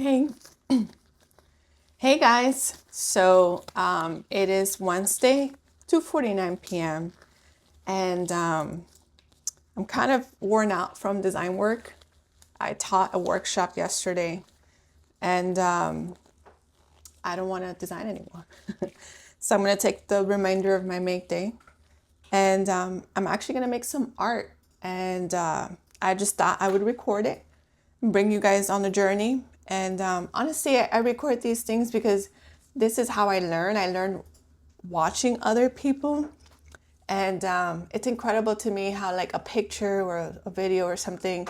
Hey, hey guys. So it is Wednesday, 2:49 p.m. and I'm kind of worn out from design work. I taught a workshop yesterday and I don't want to design anymore. So I'm going to take the remainder of my make day and I'm actually going to make some art. And I just thought I would record it and bring you guys on the journey. And honestly, I record these things because this is how I learn. I learn watching other people. And it's incredible to me how like a picture or a video or something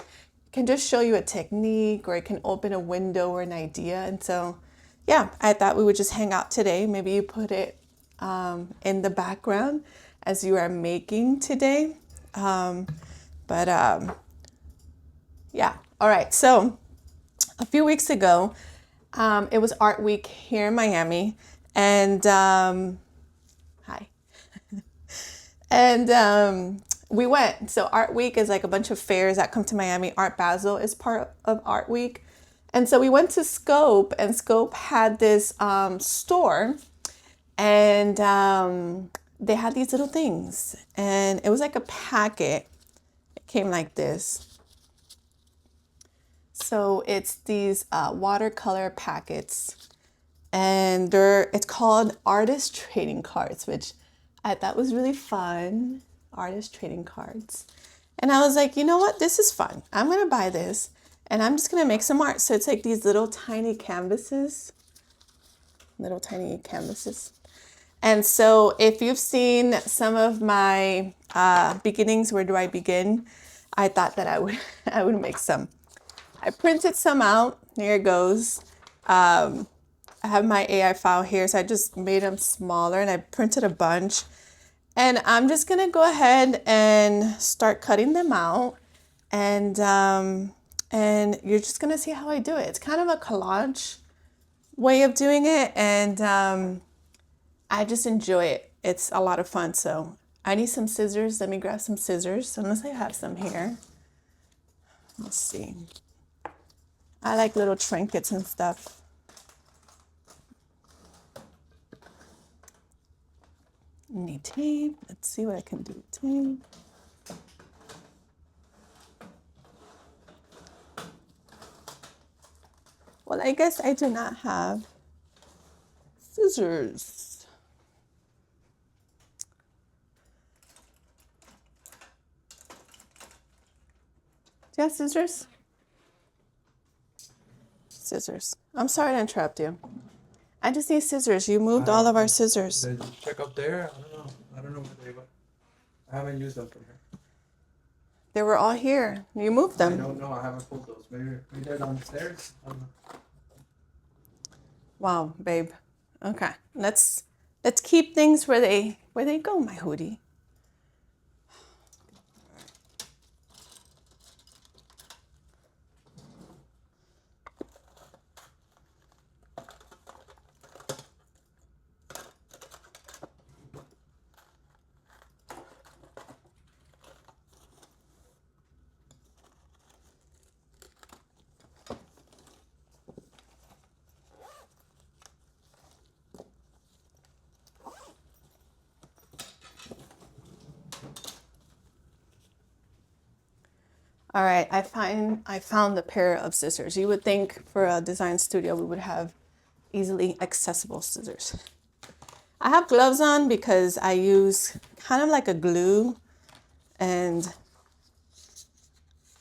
can just show you a technique, or it can open a window or an idea. And so, yeah, I thought we would just hang out today. Maybe you put it in the background as you are making today. Yeah, all right. So a few weeks ago, it was Art Week here in Miami, and hi. And we went. So Art Week is like a bunch of fairs that come to Miami. Art Basel is part of Art Week. And so we went to Scope, and Scope had this store, and they had these little things. And it was like a packet. It came like this. So it's these watercolor packets, and it's called artist trading cards, which I thought was really fun. Artist trading cards. And I was like, you know what? This is fun. I'm going to buy this and I'm just going to make some art. So it's like these little tiny canvases. And so if you've seen some of my beginnings, where do I begin? I thought that I would make some. I printed some out. Here it goes. I have my AI file here, so I just made them smaller and I printed a bunch. And I'm just gonna go ahead and start cutting them out, and you're just gonna see how I do it. It's kind of a collage way of doing it, and I just enjoy it. It's a lot of fun. So I need some scissors. Let me grab some scissors, unless I have some here. Let's see. I like little trinkets and stuff. Need tape. Let's see what I can do with tape. Well, I guess I do not have scissors. Do you have scissors? Scissors. I'm sorry to interrupt you. I just need scissors. You moved all of our scissors. Did you check up there? I don't know where they went. I haven't used them from here. They were all here. You moved them. I don't know. I haven't pulled those. Maybe they're downstairs. I don't know. Wow, babe. Okay. Let's keep things where they go, my hoodie. All right, I found a pair of scissors. You would think for a design studio we would have easily accessible scissors. I have gloves on because I use kind of like a glue, and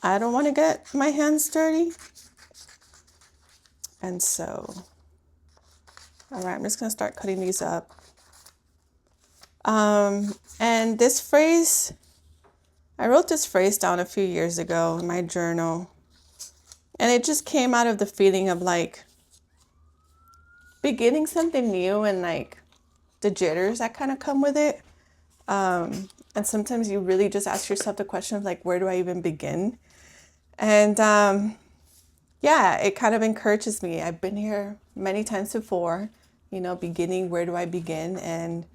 I don't want to get my hands dirty. And so, all right, I'm just gonna start cutting these up. And this phrase, I wrote this phrase down a few years ago in my journal, and it just came out of the feeling of like beginning something new and like the jitters that kind of come with it. And sometimes you really just ask yourself the question of like, where do I even begin? And yeah, it kind of encourages me. I've been here many times before, beginning, where do I begin? And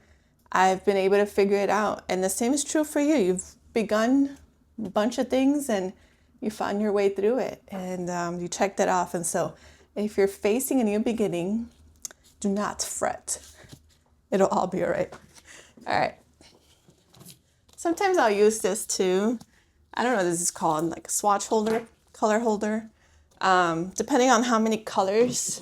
I've been able to figure it out. And the same is true for you. You've begun a bunch of things and you found your way through it, and you checked it off. And so If you're facing a new beginning, do not fret. It'll all be all right. All right. Sometimes I'll use this too. I don't know what this is called, like a swatch holder, color holder. Depending on how many colors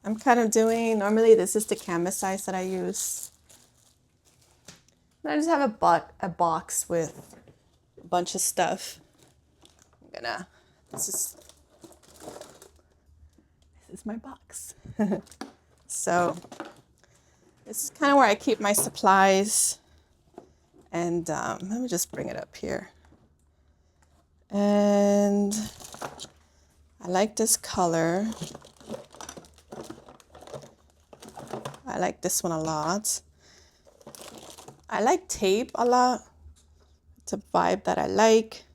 I'm kind of doing. Normally this is the canvas size that I use. And I just have a box with a bunch of stuff. This is my box. So this is kind of where I keep my supplies. And let me just bring it up here. And I like this color. I like this one a lot. I like tape a lot. It's a vibe that I like.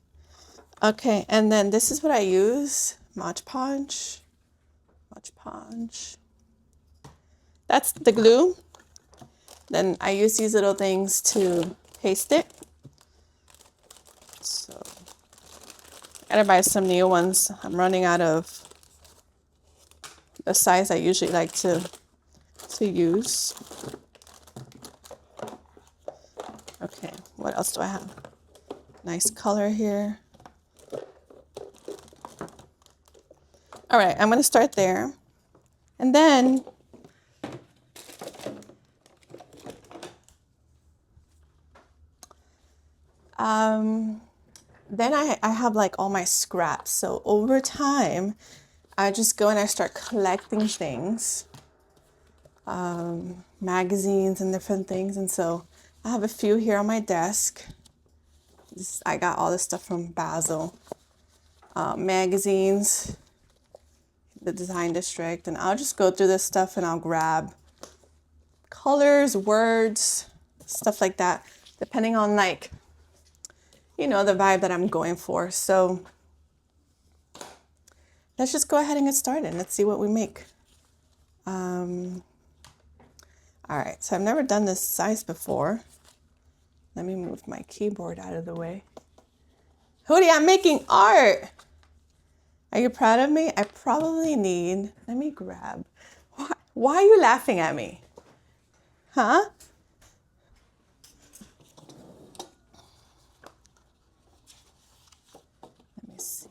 Okay, and then this is what I use. Mod Podge. Mod Podge. That's the glue. Then I use these little things to paste it. So I gotta buy some new ones. I'm running out of the size I usually like to use. Okay, what else do I have? Nice color here. All right, I'm gonna start there. And then I have like all my scraps. So over time, I just go and I start collecting things, magazines and different things. And so I have a few here on my desk. I got all this stuff from Basel. Magazines, the Design District, and I'll just go through this stuff and I'll grab colors, words, stuff like that, depending on like, you know, the vibe that I'm going for. So let's just go ahead and get started. Let's see what we make. All right, so I've never done this size before. Let me move my keyboard out of the way. Hootie, I'm making art. Are you proud of me? I probably need, let me grab. Why are you laughing at me? Huh? Let me see.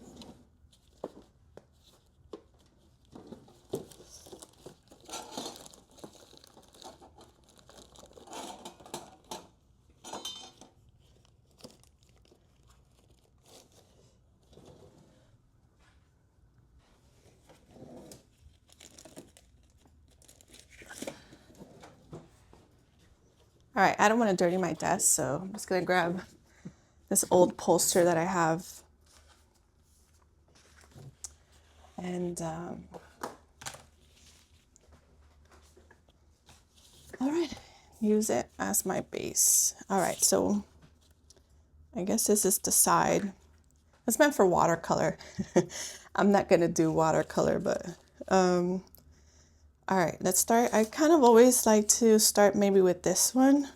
All right, I don't want to dirty my desk, so I'm just gonna grab this old poster that I have. And all right, use it as my base. All right, so I guess this is the side. It's meant for watercolor. I'm not gonna do watercolor, but all right, let's start. I kind of always like to start maybe with this one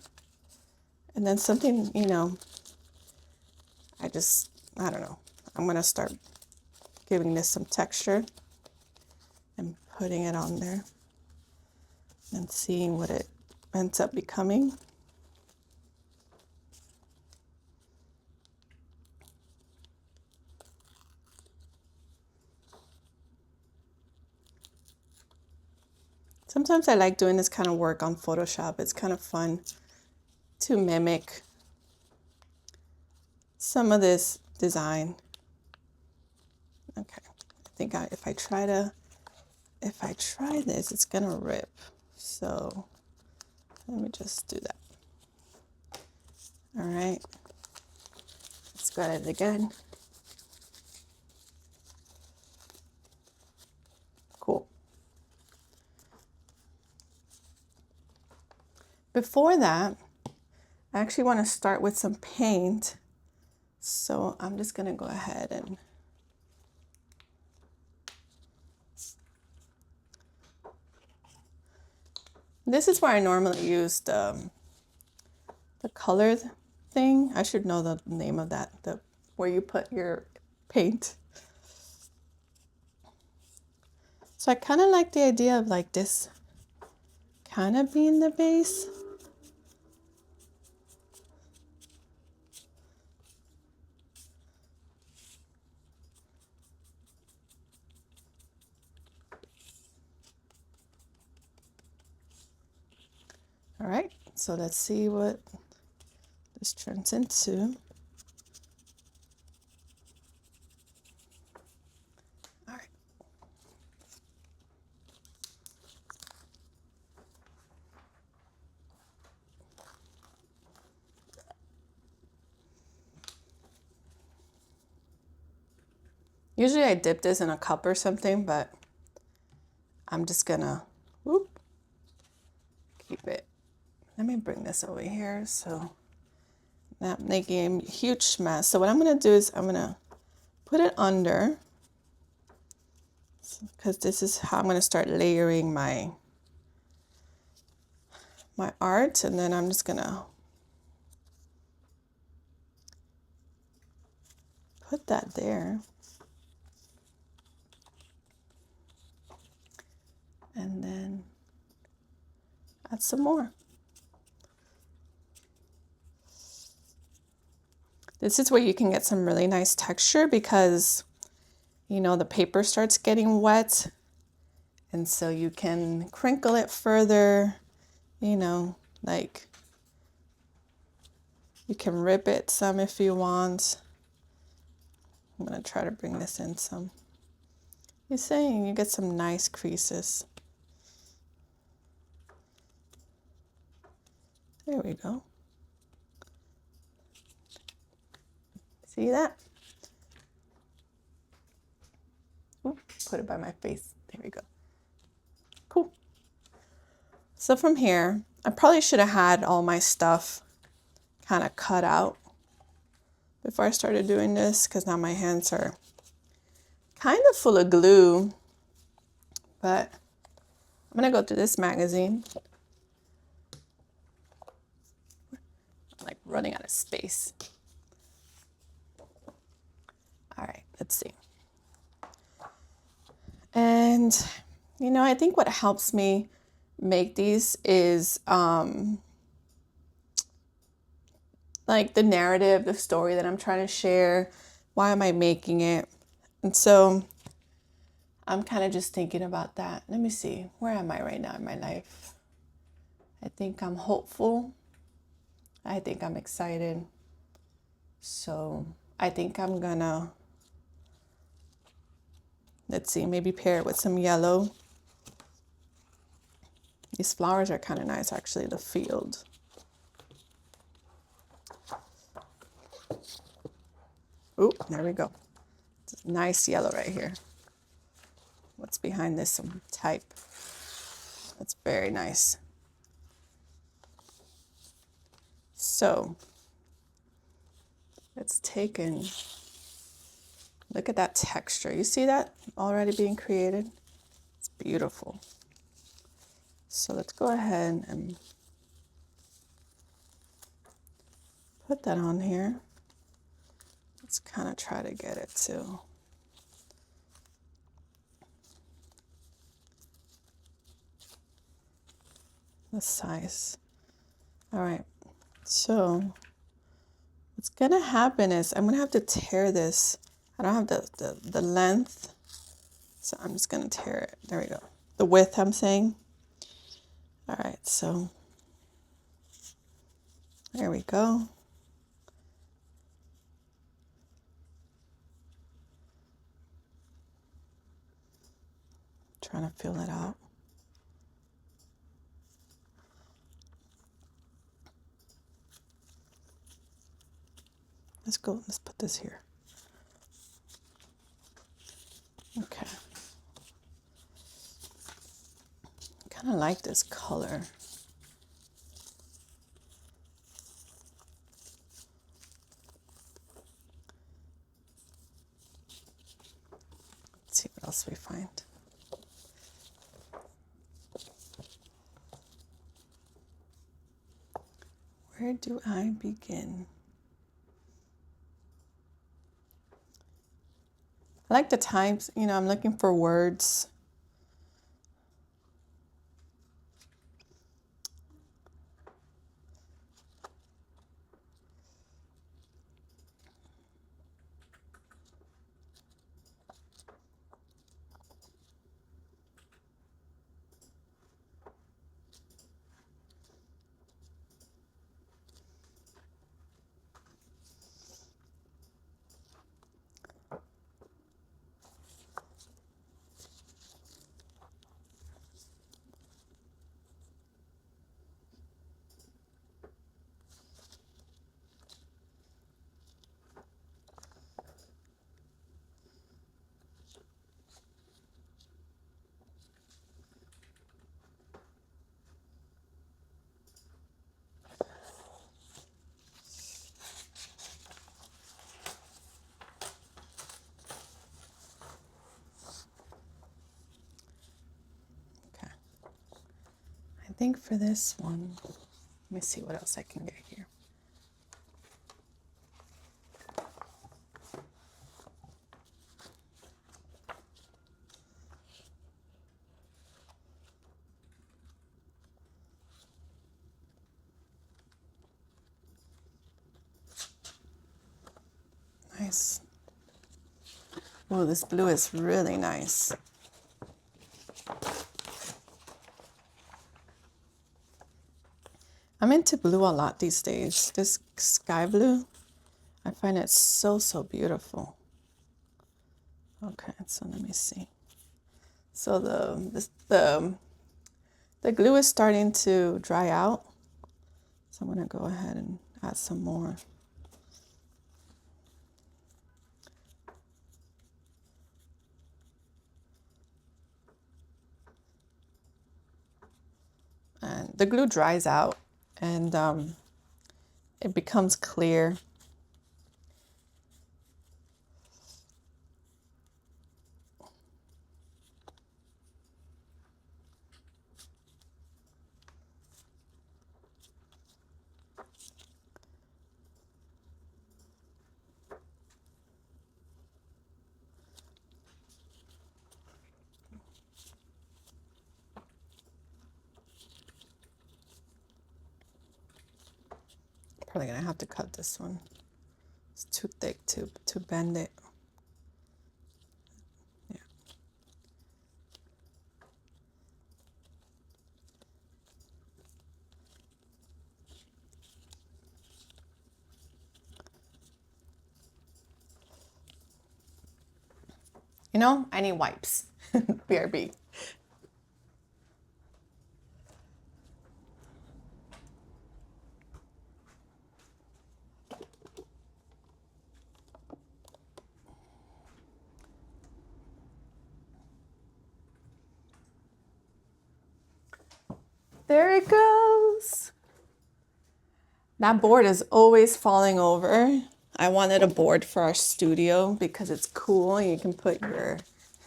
and then something, you know, I don't know. I'm gonna start giving this some texture and putting it on there and seeing what it ends up becoming. Sometimes I like doing this kind of work on Photoshop. It's kind of fun to mimic some of this design. Okay, I think if I try this, it's gonna rip. So let me just do that. All right, let's go at it again. Cool. Before that, I actually want to start with some paint. So I'm just going to go ahead and this is where I normally use the color thing. I should know the name of that, where you put your paint. So I kind of like the idea of like this kind of being the base. All right, so let's see what this turns into. All right. Usually I dip this in a cup or something, but I'm just gonna whoop, keep it. Let me bring this over here so not making a huge mess. So what I'm gonna do is I'm gonna put it under, because this is how I'm gonna start layering my art, and then I'm just gonna put that there. And then add some more. This is where you can get some really nice texture because, you know, the paper starts getting wet. And so you can crinkle it further, you know, like you can rip it some if you want. I'm gonna try to bring this in some. You're saying you get some nice creases. There we go. See that? Ooh, put it by my face. There we go. Cool. So from here, I probably should have had all my stuff kind of cut out before I started doing this, because now my hands are kind of full of glue. But I'm gonna go through this magazine. I'm like running out of space. All right, let's see. And, you know, I think what helps me make these is like the narrative, the story that I'm trying to share. Why am I making it? And so I'm kind of just thinking about that. Let me see. Where am I right now in my life? I think I'm hopeful. I think I'm excited. So I think I'm gonna, let's see, maybe pair it with some yellow. These flowers are kind of nice, actually, the field. Ooh, there we go. It's a nice yellow right here. What's behind this type? That's very nice. So it's taken, look at that texture. You see that already being created? It's beautiful. So let's go ahead and put that on here. Let's kind of try to get it to the size. All right, so what's gonna happen is I'm gonna have to tear this. I don't have the length, so I'm just gonna tear it. There we go. The width, I'm saying. All right, so there we go. Trying to fill it out. Let's go, let's put this here. Okay. I kind of like this color. Let's see what else we find. Where do I begin? I like the times, you know, I'm looking for words think for this one, let me see what else I can get here. Nice. Oh, this blue is really nice. I'm into blue a lot these days. This sky blue, I find it so, so beautiful. Okay, so let me see. So the glue is starting to dry out. So I'm gonna go ahead and add some more. And the glue dries out and it becomes clear. Probably gonna have to cut this one. It's too thick to bend it. Yeah. You know, I need wipes. BRB. There it goes. That board is always falling over. I wanted a board for our studio because it's cool and you can put your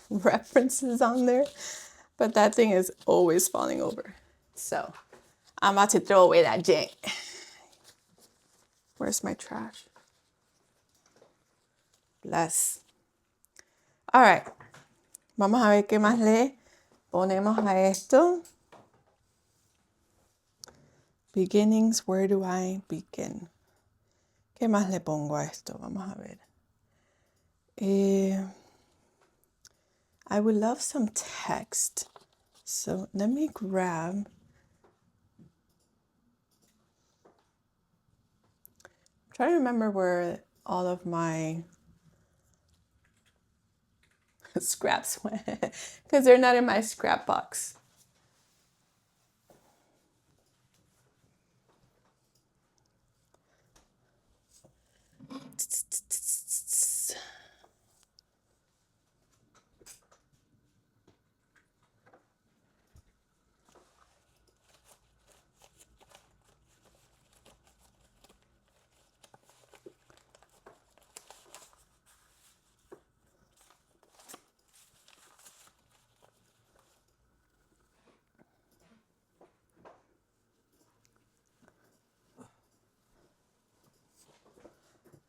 references on there. But that thing is always falling over. So I'm about to throw away that jank. Where's my trash? Bless. All right. Vamos a ver qué más le ponemos a esto. Beginnings, where do I begin? ¿Qué más le pongo a esto? Vamos a ver. I would love some text. So let me grab. Try to remember where all of my scraps went because they're not in my scrap box.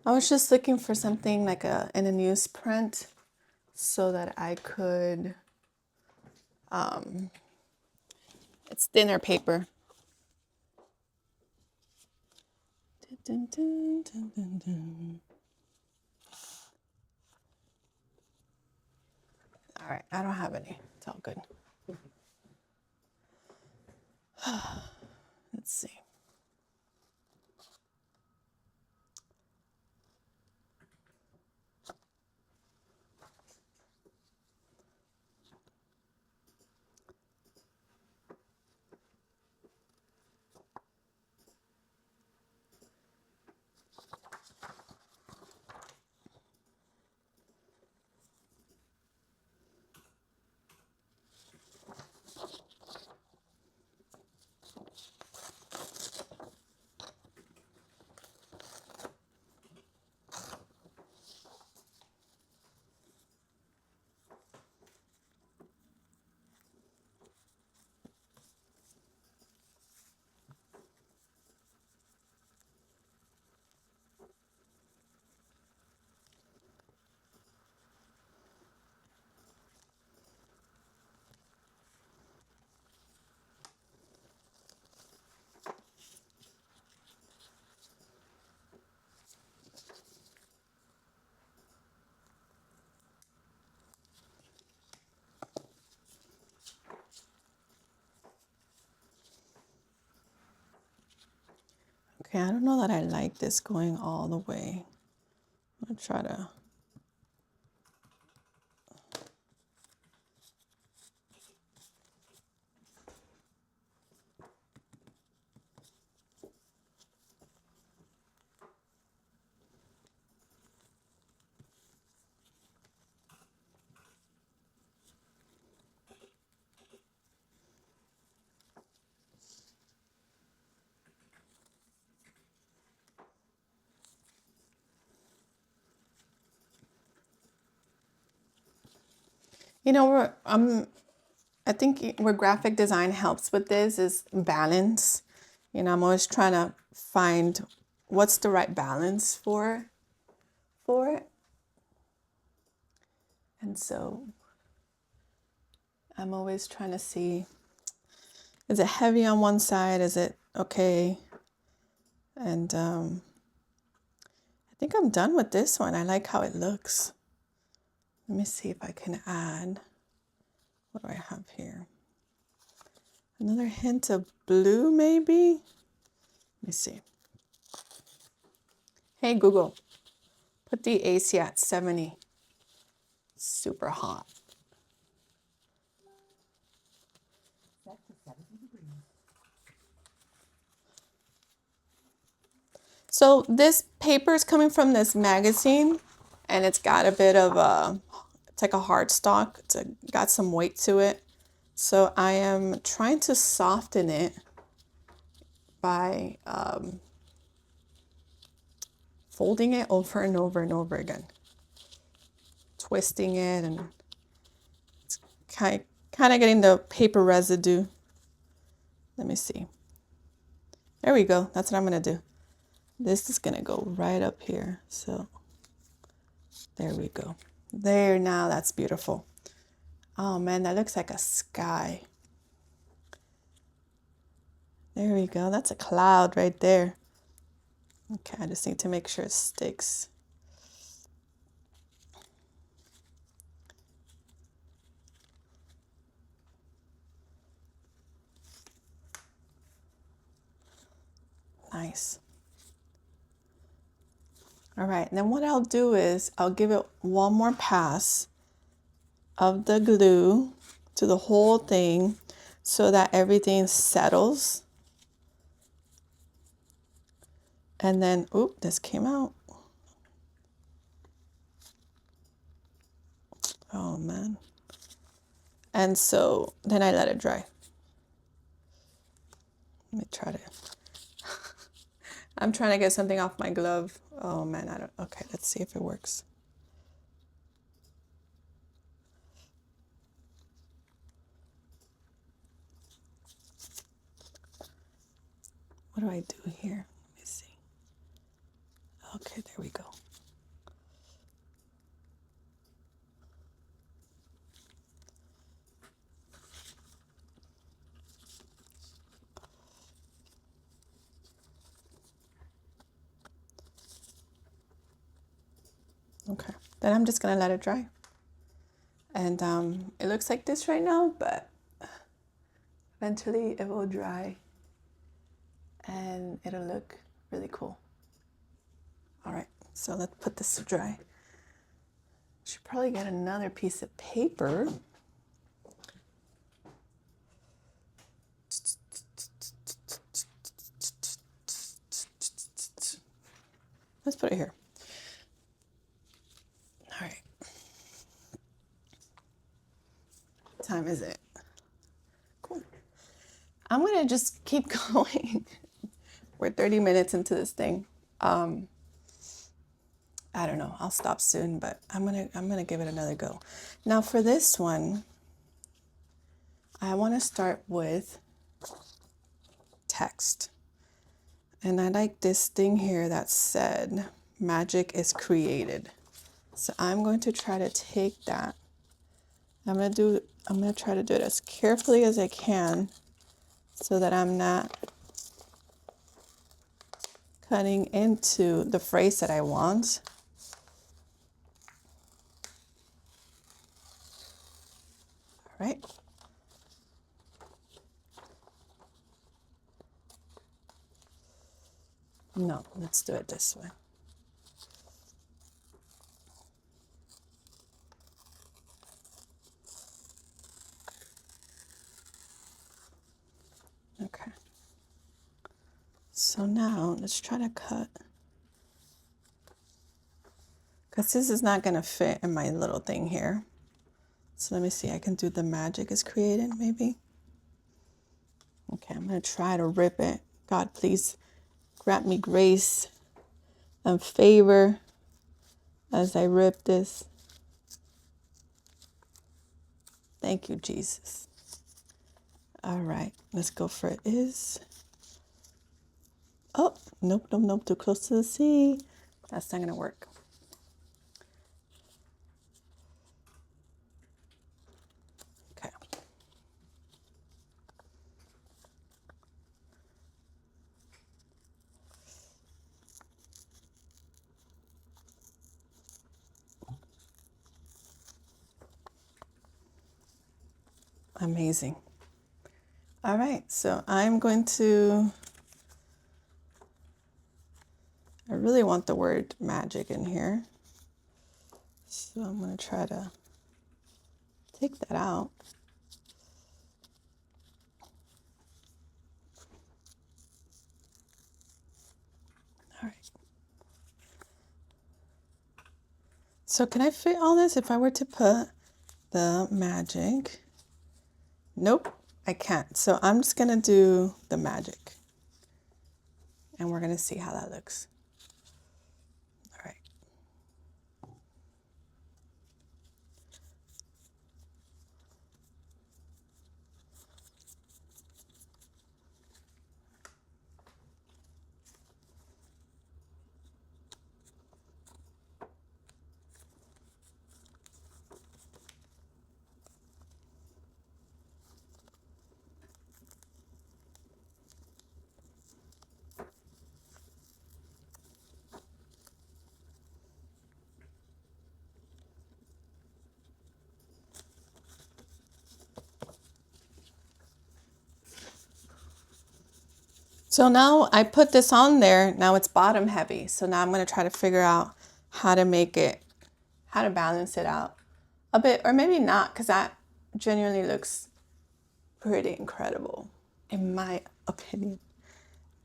I was just looking for something like in a newsprint so that I could, it's thinner paper. Dun, dun, dun, dun, dun. All right, I don't have any. It's all good. Let's see. Okay, I don't know that I like this going all the way. I'm gonna try to. You know, I think where graphic design helps with this is balance. You know, I'm always trying to find what's the right balance for it. And so I'm always trying to see, is it heavy on one side? Is it okay? And I think I'm done with this one. I like how it looks. Let me see if I can add, what do I have here? Another hint of blue, maybe? Let me see. Hey, Google, put the AC at 70. Super hot. So this paper is coming from this magazine, and it's got a bit of a, it's like a hard stock. It's got some weight to it. So I am trying to soften it by folding it over and over and over again, twisting it, and it's kind of getting the paper residue. Let me see. There we go. That's what I'm gonna do. This is gonna go right up here. So there we go. There, now that's beautiful. Oh man, that looks like a sky. There we go. That's a cloud right there. Okay, I just need to make sure it sticks. Nice. All right, and then what I'll do is I'll give it one more pass of the glue to the whole thing so that everything settles. And then, oop, this came out. Oh man. And so then I let it dry. Let me try to, I'm trying to get something off my glove. Oh man, I don't, okay, let's see if it works. What do I do here? Let me see. Okay, there we go. Okay, then I'm just gonna let it dry. And it looks like this right now, but eventually it will dry and it'll look really cool. All right, so let's put this to dry. Should probably get another piece of paper. Let's put it here. All right. What time is it? Cool. I'm gonna just keep going. We're 30 minutes into this thing. I don't know. I'll stop soon, but I'm gonna give it another go. Now for this one, I want to start with text. And I like this thing here that said, magic is created. So I'm going to try to take that. I'm going to try to do it as carefully as I can so that I'm not cutting into the phrase that I want. All right. No, let's do it this way. Okay. So now let's try to cut. Because this is not going to fit in my little thing here. So let me see, I can do the magic is created maybe. Okay, I'm going to try to rip it. God, please grant me grace and favor as I rip this. Thank you, Jesus. All right, let's go for it. Oh, nope, nope, nope, too close to the sea. That's not going to work. Okay. Amazing. All right, so I'm going to, I really want the word magic in here. So I'm going to try to take that out. All right. So can I fit all this if I were to put the magic? Nope, I can't. So I'm just going to do the magic. And we're going to see how that looks. All right. So now I put this on there. Now it's bottom heavy. So now I'm going to try to figure out how to make it, how to balance it out a bit, or maybe not, because that genuinely looks pretty incredible, in my opinion.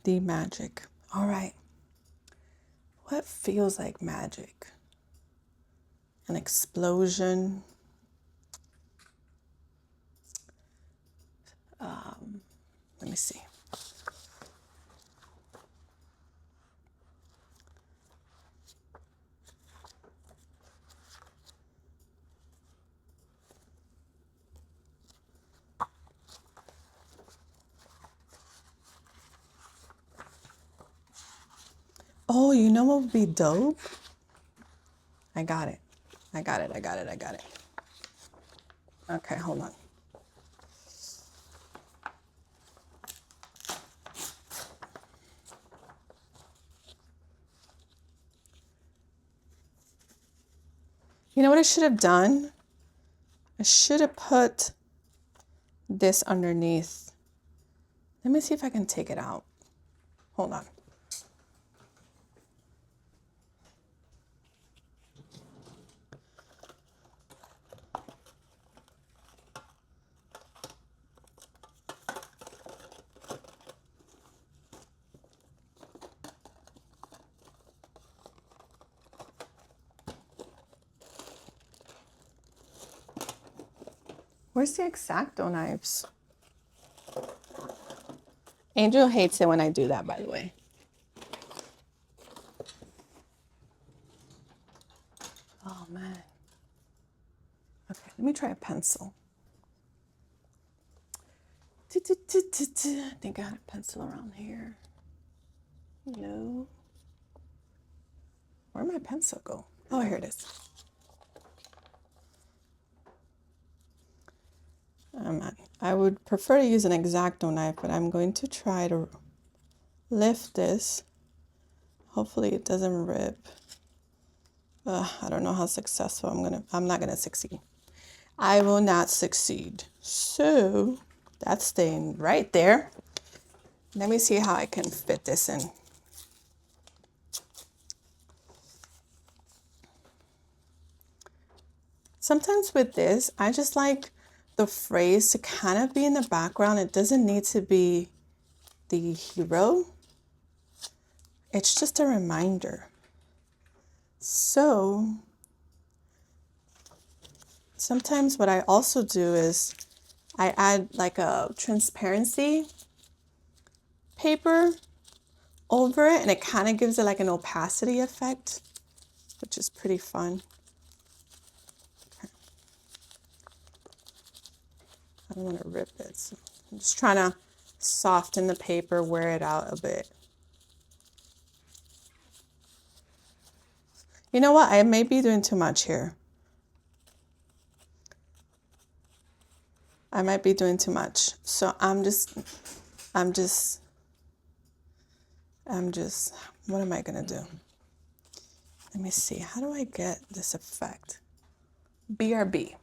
The magic. All right. What feels like magic? An explosion. Let me see. Oh, you know what would be dope? I got it. I got it. I got it. I got it. Okay, hold on. You know what I should have done? I should have put this underneath. Let me see if I can take it out. Hold on. Where's the X-Acto knives? Angel hates it when I do that, by the way. Oh, man. Okay, let me try a pencil. I think I had a pencil around here. No. Where'd my pencil go? Oh, here it is. I would prefer to use an X-Acto knife, but I'm going to try to lift this. Hopefully it doesn't rip. I don't know how successful I'm not gonna succeed. I will not succeed. So that's staying right there. Let me see how I can fit this in. Sometimes with this, I just like the phrase to kind of be in the background. It doesn't need to be the hero. It's just a reminder. So sometimes what I also do is I add like a transparency paper over it, and it kind of gives it like an opacity effect, which is pretty fun. Okay. I don't want to rip it, so I'm just trying to soften the paper, wear it out a bit. You know what? I may be doing too much here. I might be doing too much. So I'm just, what am I gonna do? Let me see, how do I get this effect? BRB.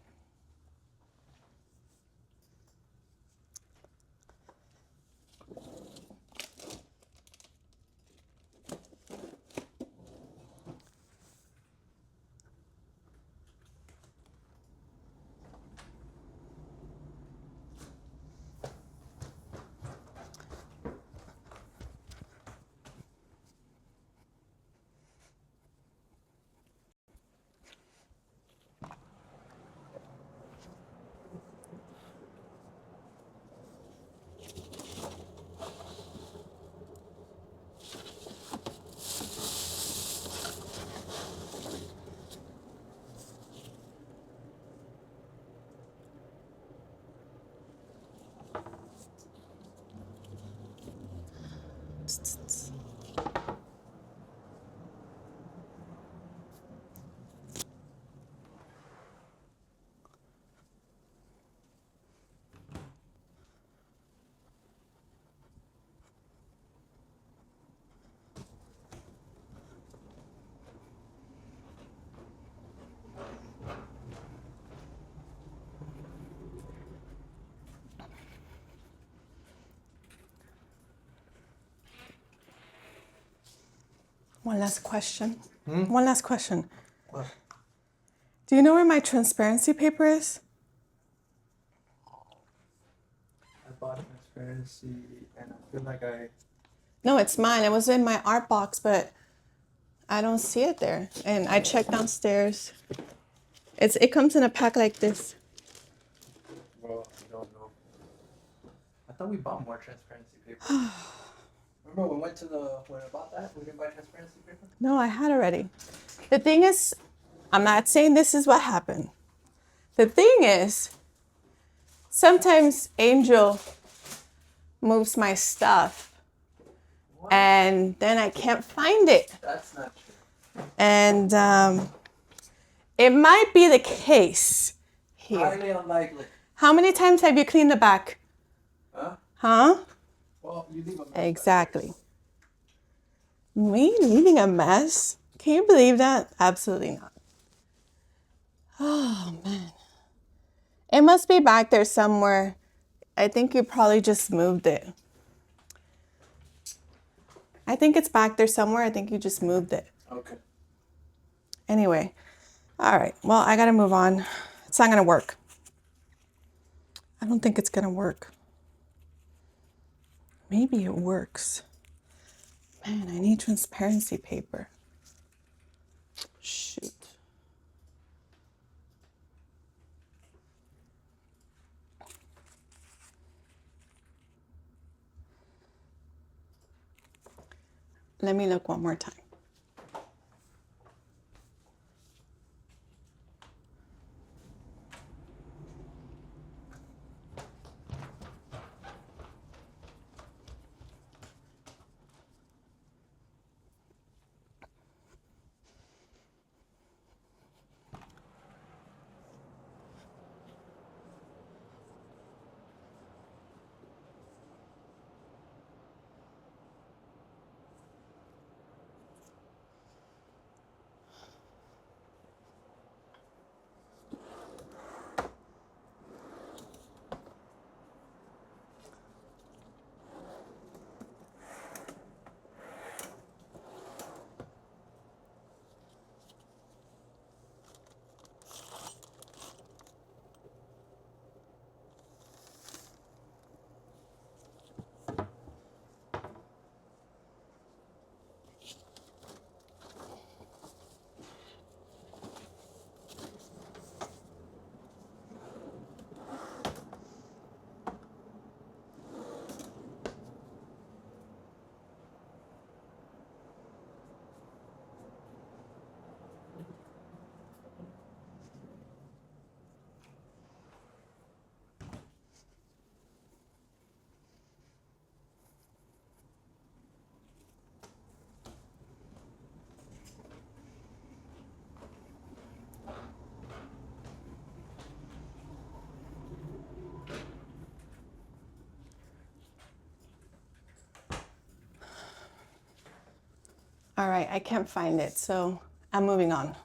One last question. One last question. What? Do you know where my transparency paper is? I bought transparency and I feel like I... No, it's mine. It was in my art box, but I don't see it there. And I checked downstairs. It comes in a pack like this. Well, I don't know. I thought we bought more transparency paper. Remember when I bought that, we didn't buy transparency paper? No, I had already. The thing is, I'm not saying this is what happened. The thing is, sometimes Angel moves my stuff, What? and then I can't find it. That's not true. And it might be the case here. Highly unlikely. How many times have you cleaned the back? Huh? Huh? Well, you leave a mess. Exactly. Me leaving a mess? Can you believe that? Absolutely not. Oh, man. It must be back there somewhere. I think you probably just moved it. I think it's back there somewhere. I think you just moved it. Okay. Anyway. All right. Well, I got to move on. It's not going to work. I don't think it's going to work. Maybe it works. Man, I need transparency paper. Shoot. Let me look one more time. All right, I can't find it, so I'm moving on.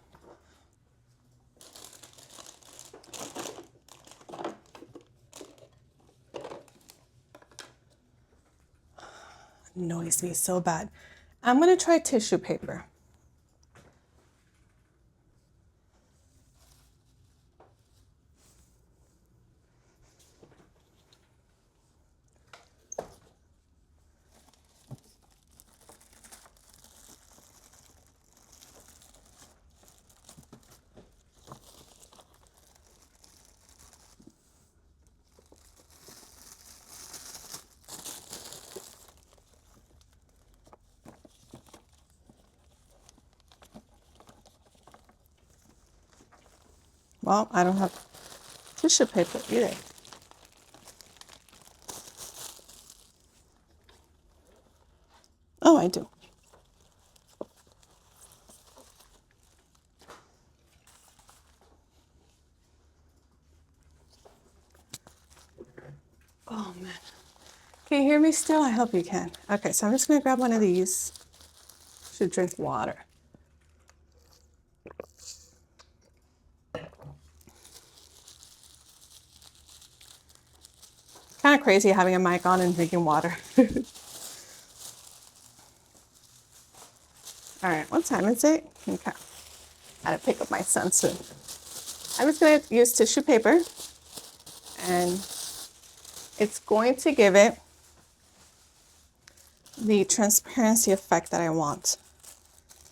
Annoys me so bad. I'm gonna try tissue paper. Well, I don't have tissue paper either. Oh, I do. Oh man. Can you hear me still? I hope you can. Okay, so I'm just gonna grab one of these. Should drink water. Kind of crazy having a mic on and drinking water. All right, what time is it? Okay, I gotta pick up my son soon. I'm just gonna use tissue paper and it's going to give it the transparency effect that I want.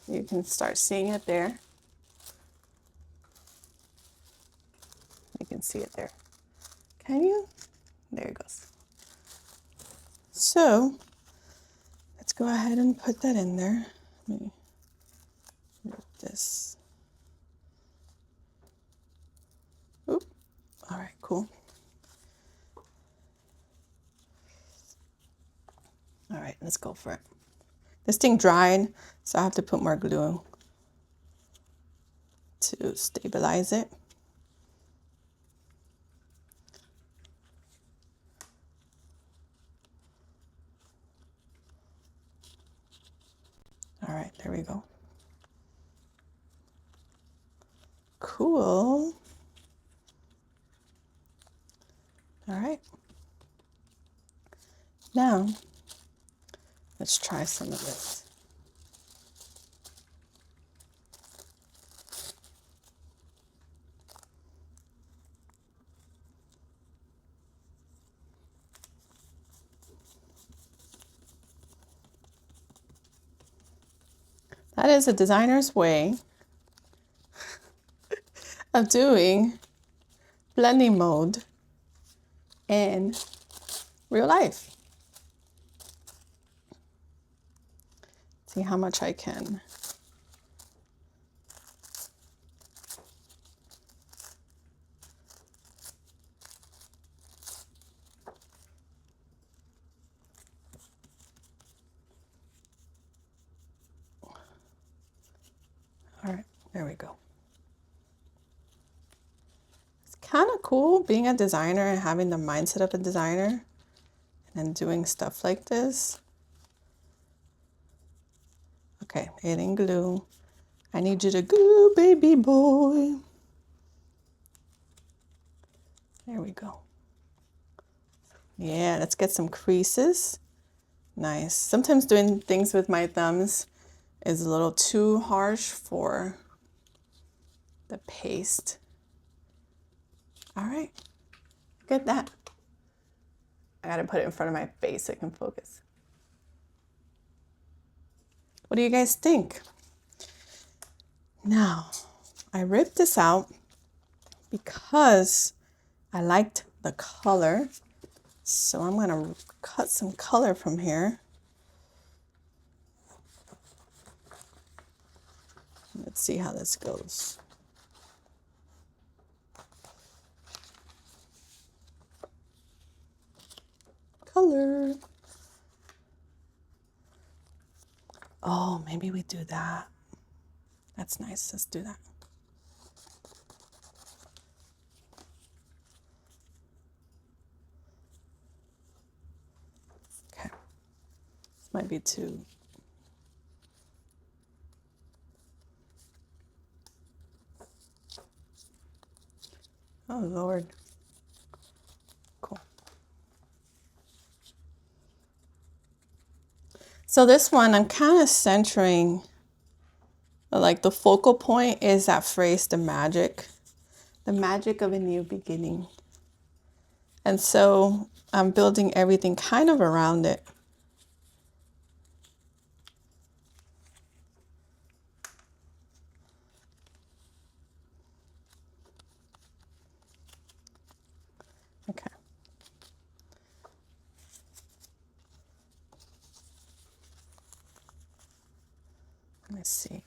You can start seeing it there. You can see it there. Can you? There it goes. So let's go ahead and put that in there. Let me move this. Oop. All right, cool. All right, let's go for it. This thing dried, so I have to put more glue to stabilize it. All right, there we go. Cool. All right. Now, let's try some of this. That is a designer's way of doing blending mode in real life. See how much I can. All right, there we go. It's kind of cool being a designer and having the mindset of a designer and doing stuff like this. Okay, adding glue. I need you to glue, baby boy. There we go. Yeah, let's get some creases. Nice. Sometimes doing things with my thumbs is a little too harsh for the paste. All right, look at that. I gotta put it in front of my face so it can focus. What do you guys think? Now, I ripped this out because I liked the color. So I'm gonna cut some color from here. Let's see how this goes. Color. Oh, maybe we do that. That's nice. Let's do that. Okay. This might be too. Oh, Lord. Cool. So this one, I'm kind of centering, like the focal point is that phrase, the magic of a new beginning. And so I'm building everything kind of around it. Okay. Let's see.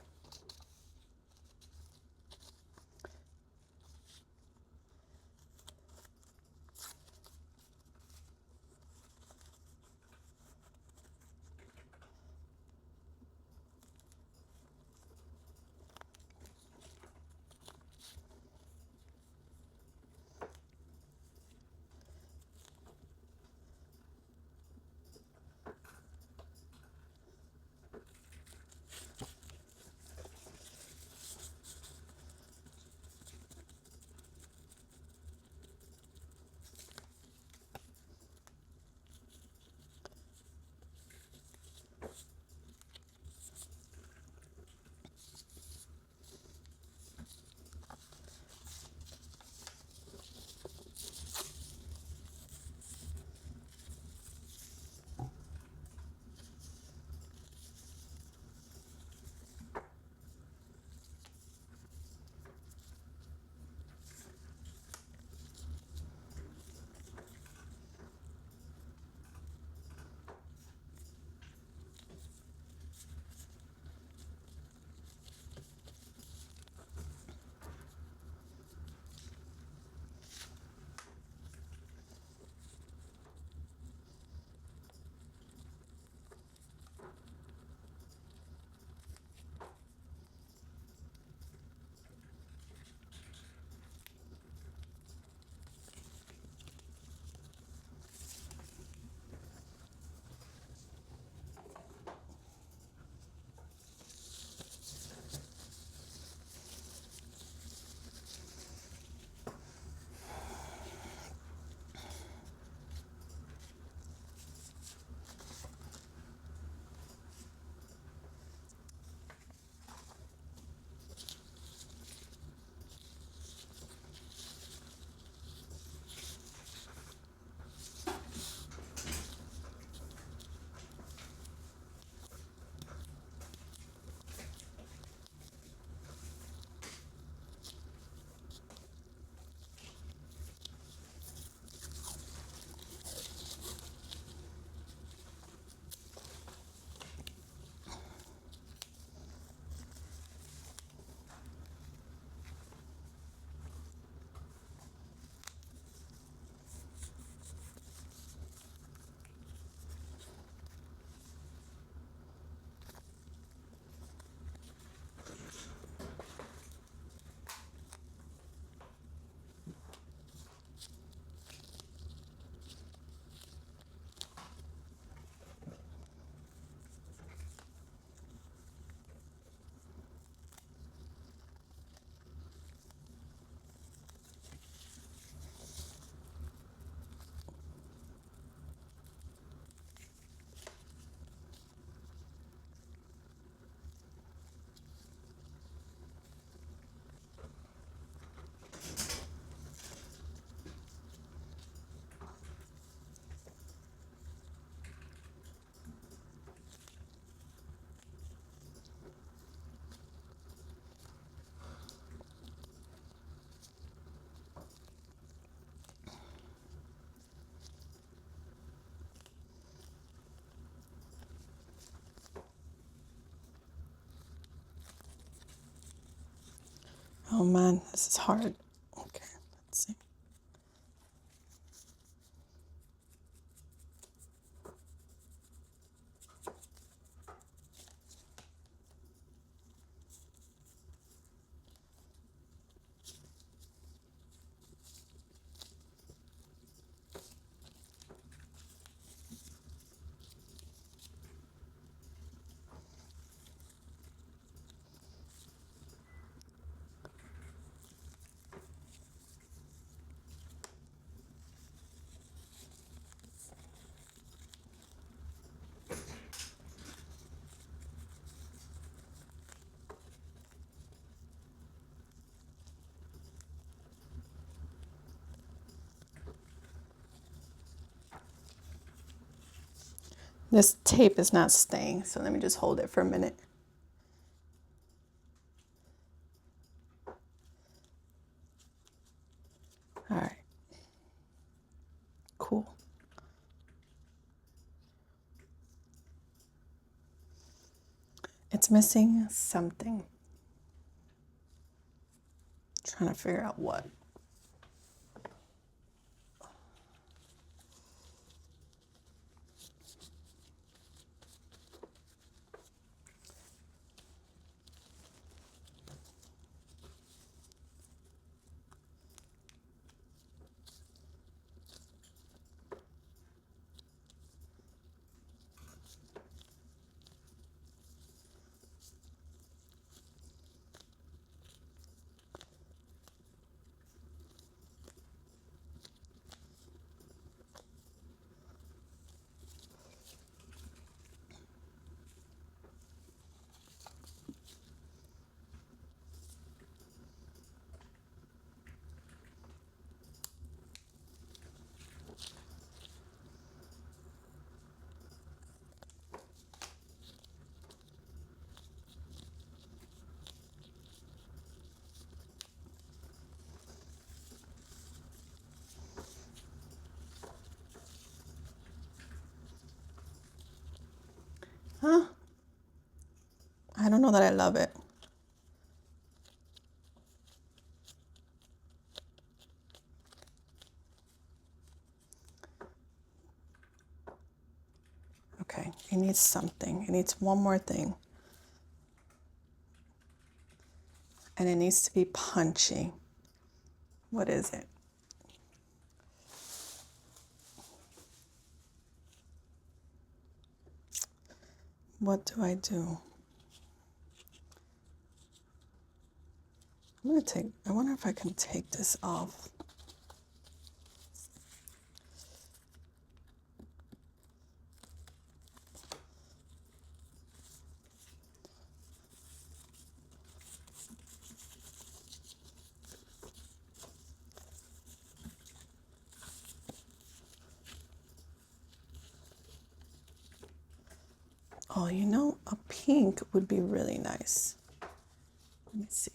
Oh man, this is hard. Okay, let's see. This tape is not staying, so let me just hold it for a minute. All right. Cool. It's missing something. Trying to figure out what. Huh? I don't know that I love it. Okay, it needs something. It needs one more thing. And it needs to be punchy. What is it? What do I do? I wonder if I can take this off. Oh, you know, a pink would be really nice. Let me see.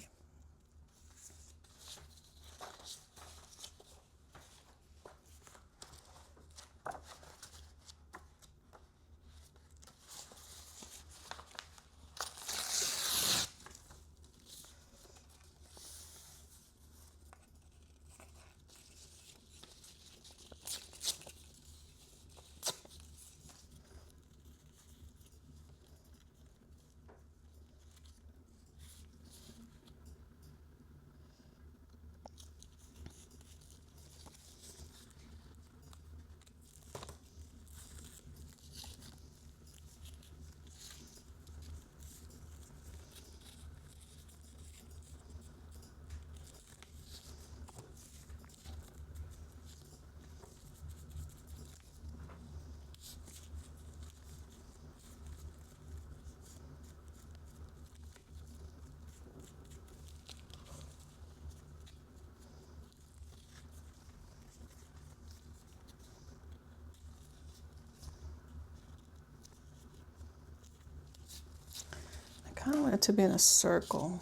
I kind of want it to be in a circle.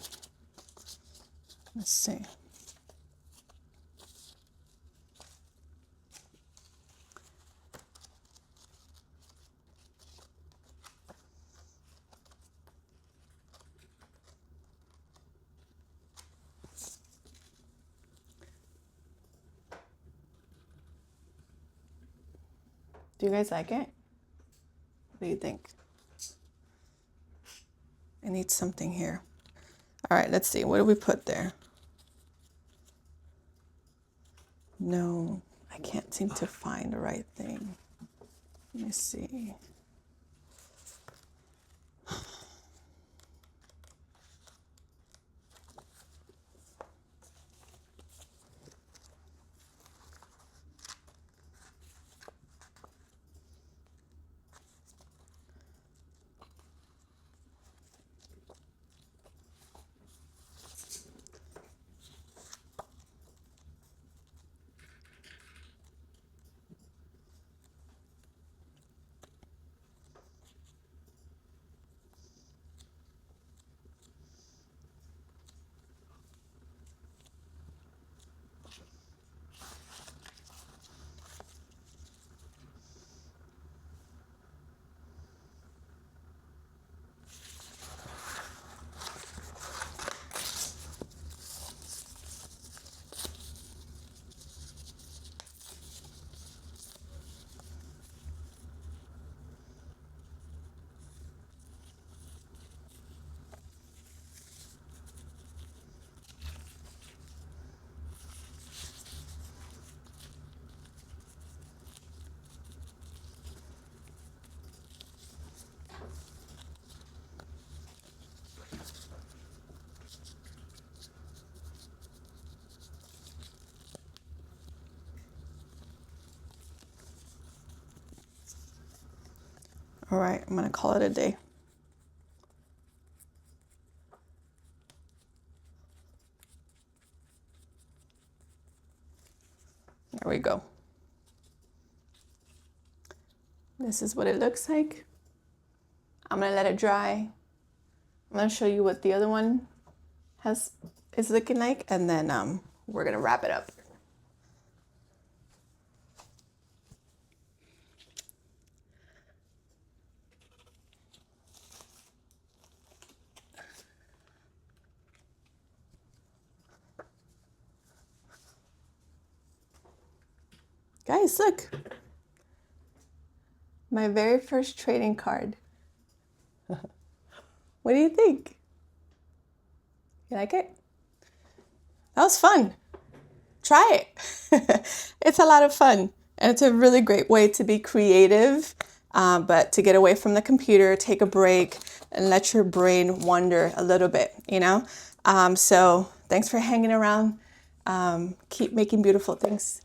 Let's see. Do you guys like it? What do you think? I need something here. All right, let's see. What do we put there? No, I can't seem to find the right thing. Let me see. All right, I'm gonna call it a day. There we go. This is what it looks like. I'm gonna let it dry. I'm gonna show you what the other one is looking like, and then we're gonna wrap it up. Guys, look. My very first trading card. What do you think? You like it? That was fun. Try it. It's a lot of fun. And it's a really great way to be creative, but to get away from the computer, take a break, and let your brain wander a little bit, you know? So thanks for hanging around. Keep making beautiful things.